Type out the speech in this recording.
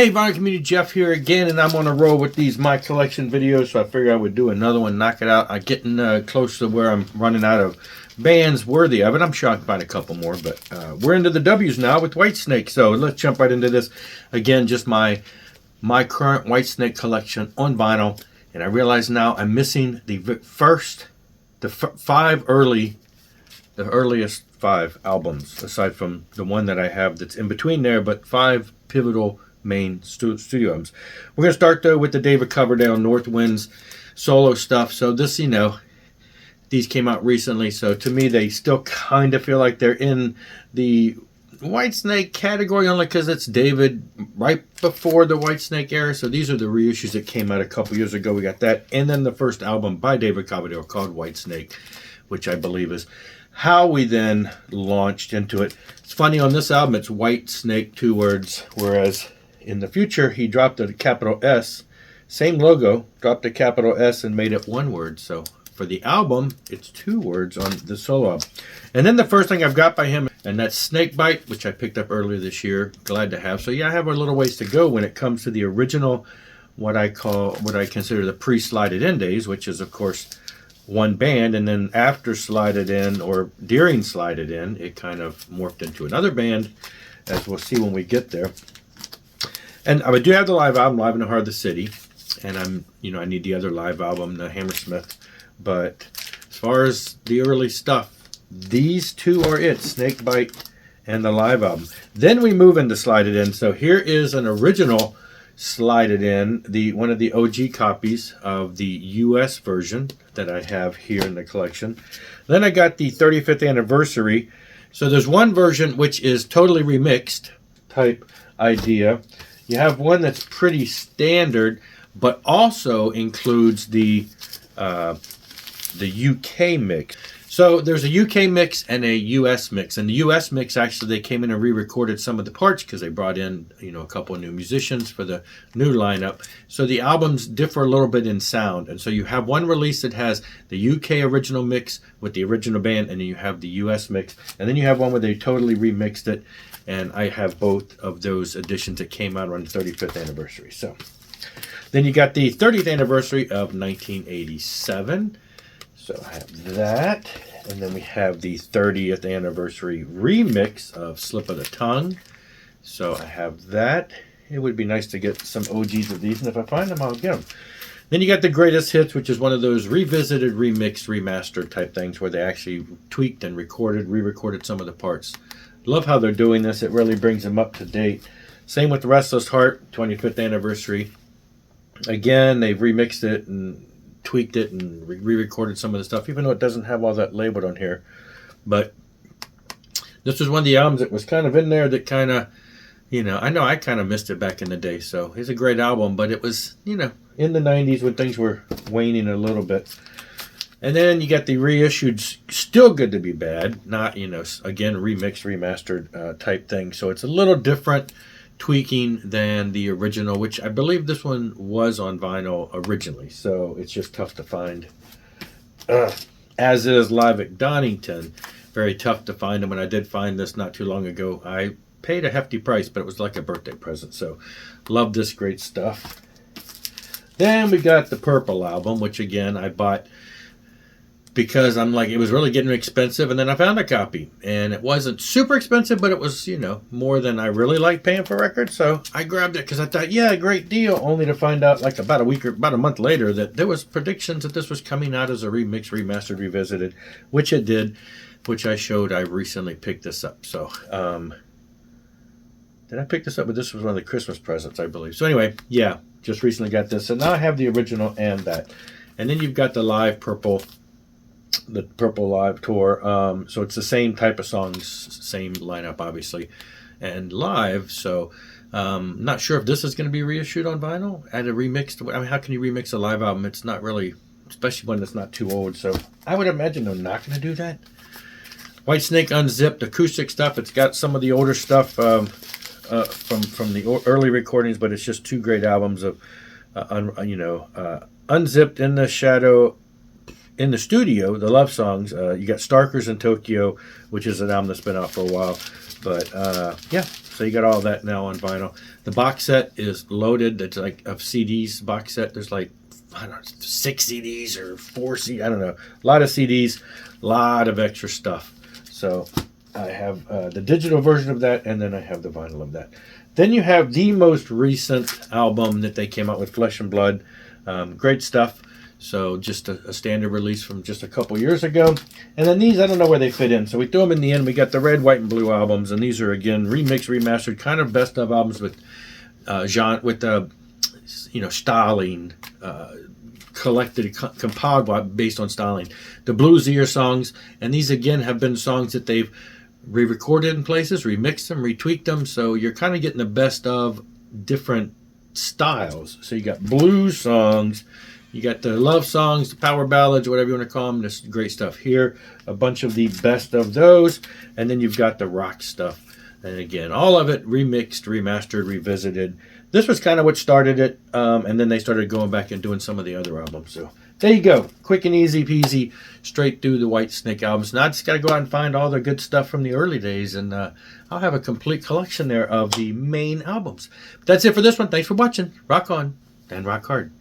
Hey, Vinyl Community, Jeff here again, and I'm on a roll with these My Collection videos, so I figured I would do another one, knock it out. I'm getting close to where I'm running out of bands worthy of it. I'm sure I can find a couple more, but we're into the W's now with Whitesnake, so let's jump right into this. Again, just my current Whitesnake collection on vinyl, and I realize now I'm missing the earliest five albums, aside from the one that I have that's in between there, but five pivotal main studio albums. We're going to start though with the David Coverdale North Winds solo stuff. So this, these came out recently, so to me they still kind of feel like they're in the Whitesnake category, only because it's David right before the Whitesnake era. So these are the reissues that came out a couple years ago. We got that, and then the first album by David Coverdale called Whitesnake, which I believe is how we then launched into it. It's funny, on this album it's Whitesnake, 2 words, whereas in the future he dropped a capital S, same logo, dropped a capital S and made it 1 word. So for the album it's 2 words on the solo album. And then the first thing I've got by him, and that's Snakebite, which I picked up earlier this year. Glad to have. So yeah, I have a little ways to go when it comes to the original, what I consider the pre-slided in days, which is of course one band, and then after Slided In, or during Slided In, it kind of morphed into another band, as we'll see when we get there. And I do have the live album, Live in the Heart of the City, and I need the other live album, the Hammersmith. But as far as the early stuff, these two are it, Snakebite and the live album. Then we move into Slided In. So here is an original Slided In, one of the OG copies of the US version that I have here in the collection. Then I got the 35th anniversary. So there's one version which is totally remixed type idea. You have one that's pretty standard, but also includes the UK mix. So there's a UK mix and a US mix. And the US mix, actually, they came in and re-recorded some of the parts because they brought in, a couple of new musicians for the new lineup. So the albums differ a little bit in sound. And so you have one release that has the UK original mix with the original band, and then you have the US mix. And then you have one where they totally remixed it. And I have both of those editions that came out on the 35th anniversary. So then you got the 30th anniversary of 1987. So I have that, and then we have the 30th anniversary remix of Slip of the Tongue. So I have that. It would be nice to get some OGs of these, and if I find them, I'll get them. Then you got the Greatest Hits, which is one of those revisited, remixed, remastered type things where they actually tweaked and re-recorded some of the parts. Love how they're doing this. It really brings them up to date. Same with the Restless Heart, 25th anniversary. Again, they've remixed it and tweaked it and re-recorded some of the stuff, even though it doesn't have all that labeled on here. But this was one of the albums that was kind of in there that kind of, I know I kind of missed it back in the day. So it's a great album, but it was, in the 90s when things were waning a little bit. And then you got the reissued Still Good to Be Bad, not, again, remixed, remastered type thing. So it's a little different tweaking than the original, which I believe this one was on vinyl originally, so it's just tough to find. As is Live at Donnington, very tough to find. And when I did find this not too long ago, I paid a hefty price, but it was like a birthday present, so love this great stuff. Then we got the Purple album, which again I bought because I'm like, it was really getting expensive, and then I found a copy, and it wasn't super expensive, but it was, more than I really like paying for records, so I grabbed it because I thought, yeah, great deal, only to find out like about a month later that there was predictions that this was coming out as a remix, remastered, revisited, which it did, which I showed. I recently picked this up, so, did I pick this up? But this was one of the Christmas presents, I believe. So anyway, yeah, just recently got this, and now I have the original and that. And then you've got the live the Purple Live Tour. So it's the same type of songs, same lineup, obviously, and live. So not sure if this is going to be reissued on vinyl, add a remix. How can you remix a live album? It's not really, especially one that's not too old. So I would imagine they're not going to do that. Whitesnake Unzipped, acoustic stuff. It's got some of the older stuff from the early recordings, but it's just 2 great albums of, Unzipped, In the Shadow in the studio, the love songs, you got Starkers in Tokyo, which is an album that's been out for a while. But yeah, so you got all that now on vinyl. The box set is loaded. It's like of CDs box set. There's like, I don't know, 6 CDs or 4 CDs. I don't know. A lot of CDs, a lot of extra stuff. So I have the digital version of that, and then I have the vinyl of that. Then you have the most recent album that they came out with, Flesh and Blood. Great stuff. So just a standard release from just a couple years ago. And then these, I don't know where they fit in. So we threw them in the end. We got the red, white, and blue albums. And these are, again, remixed, remastered, kind of best of albums with styling, collected, compiled based on styling. The bluesier songs. And these, again, have been songs that they've re-recorded in places, remixed them, retweaked them. So you're kind of getting the best of different styles. So you got blues songs. You got the love songs, the power ballads, whatever you want to call them. This great stuff here. A bunch of the best of those. And then you've got the rock stuff. And again, all of it remixed, remastered, revisited. This was kind of what started it. And then they started going back and doing some of the other albums. So there you go. Quick and easy peasy, straight through the Whitesnake albums. Now I just got to go out and find all the good stuff from the early days. And I'll have a complete collection there of the main albums. But that's it for this one. Thanks for watching. Rock on and rock hard.